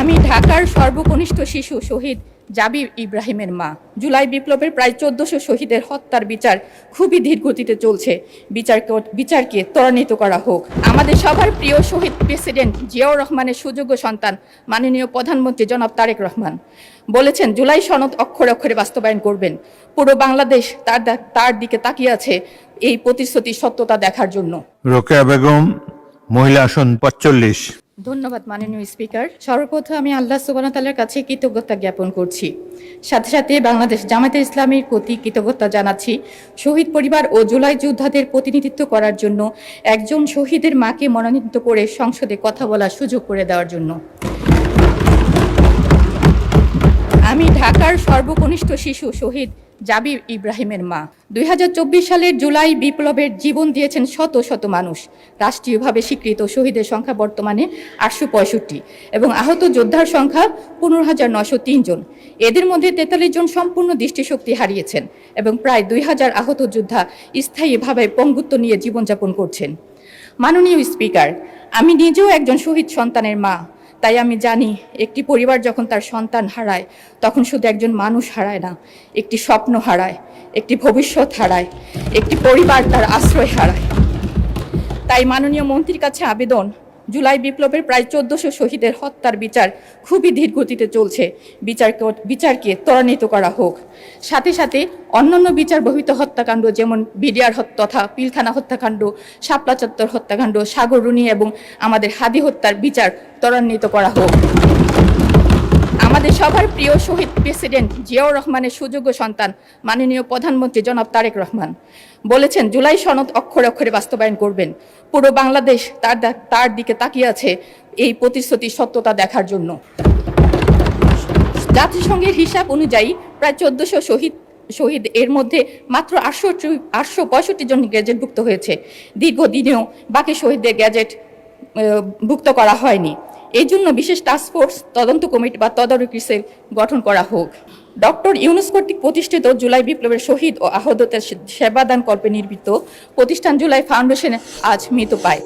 আমি ঢাকার সর্বকনিষ্ঠ শিশু শহীদ জাবির ইব্রাহিমের মা। জুলাই বিপ্লবের প্রায় ১৪০০ শহীদের হত্যার বিচার খুবই ধীরগতিতে চলছে। বিচারকে ত্বরান্বিত করা হোক। আমাদের সবার প্রিয় শহীদ প্রেসিডেন্ট জিয়াউর রহমানের সুযোগ্য সন্তান মাননীয় প্রধানমন্ত্রী জনাব তারেক রহমান বলেছেন, জুলাই সনদ অক্ষরে অক্ষরে বাস্তবায়ন করবেন। পুরো বাংলাদেশ তার দিকে তাকিয়ে আছে এই প্রতিশ্রুতির সত্যতা দেখার জন্য। রোকেয়া বেগম, মহিলা আসন ৪৫। ধন্যবাদ মাননীয় স্পিকার। সর্বপ্রথম আমি আল্লাহ সুবহানাহু ওয়া তাআলার কাছে কৃতজ্ঞতা জ্ঞাপন করছি। সাথে সাথে বাংলাদেশ জামায়াতে ইসলামীর প্রতি কৃতজ্ঞতা জানাচ্ছি শহীদ পরিবার ও জুলাই যোদ্ধাদের প্রতিনিধিত্ব করার জন্য, একজন শহীদের মাকে মনোনীত করে সংসদে কথা বলার সুযোগ করে দেওয়ার জন্য। আমি ঢাকার সর্বকনিষ্ঠ শিশু শহীদ জাবির ইব্রাহিমের মা। ২০২৪ সালের জুলাই বিপ্লবের জীবন দিয়েছেন শত শত মানুষ। রাষ্ট্রীয়ভাবে স্বীকৃত শহীদের সংখ্যা বর্তমানে ৮৬৫ এবং আহত যোদ্ধার সংখ্যা ১৫,৯০৩ জন। এদের মধ্যে ৪৩ জন সম্পূর্ণ দৃষ্টিশক্তি হারিয়েছেন এবং প্রায় ২,০০০ আহত যোদ্ধা স্থায়ীভাবে পঙ্গুত্ব নিয়ে জীবনযাপন করছেন। মাননীয় স্পিকার, আমি নিজেও একজন শহীদ সন্তানের মা। তাই আমি জানি, একটি পরিবার যখন তার সন্তান হারায়, তখন শুধু একজন মানুষ হারায় না, একটি স্বপ্ন হারায়, একটি ভবিষ্যৎ হারায়, একটি পরিবার তার আশ্রয় হারায়। তাই মাননীয় মন্ত্রীর কাছে আবেদন, জুলাই বিপ্লবের প্রায় ১৪০০ শহীদের হত্যার বিচার খুবই ধীরগতিতে চলছে। বিচারকে ত্বরান্বিত করা হোক। সাথে সাথে অন্যান্য বিচার বহির্ভূত হত্যাকাণ্ড, যেমন বিডিআর তথা পিলখানা হত্যাকাণ্ড, শাপলা চত্বর হত্যাকাণ্ড, সাগররুনি এবং আমাদের হাদি হত্যার বিচার ত্বরান্বিত করা হোক। আমাদের সবার প্রিয় শহীদ প্রেসিডেন্ট জিয়াউর রহমানের সুযোগ্য সন্তান মাননীয় প্রধানমন্ত্রী জনাব তারেক রহমান বলেছেন, জুলাই সনদ অক্ষরে অক্ষরে বাস্তবায়ন করবেন। পুরো বাংলাদেশ তার দিকে তাকিয়ে আছে এই প্রতিশ্রুতির সত্যতা দেখার জন্য। জাতিসংঘের হিসাব অনুযায়ী প্রায় ১৪০০ শহীদ, এর মধ্যে মাত্র ৮৬৫ জন গ্যাজেটভুক্ত হয়েছে। দীর্ঘদিনেও বাকি শহীদদের গ্যাজেট ভুক্ত করা হয়নি। এই জন্য বিশেষ টাস্কফোর্স তদন্ত কমিটি বা তদারকি সেল গঠন করা হোক। ডক্টর ইউনূস কর্তৃক প্রতিষ্ঠিত জুলাই বিপ্লবের শহীদ ও আহতদের সেবাদান কল্পে নির্মিত প্রতিষ্ঠান জুলাই ফাউন্ডেশনে আজ মৃত্যু পায়।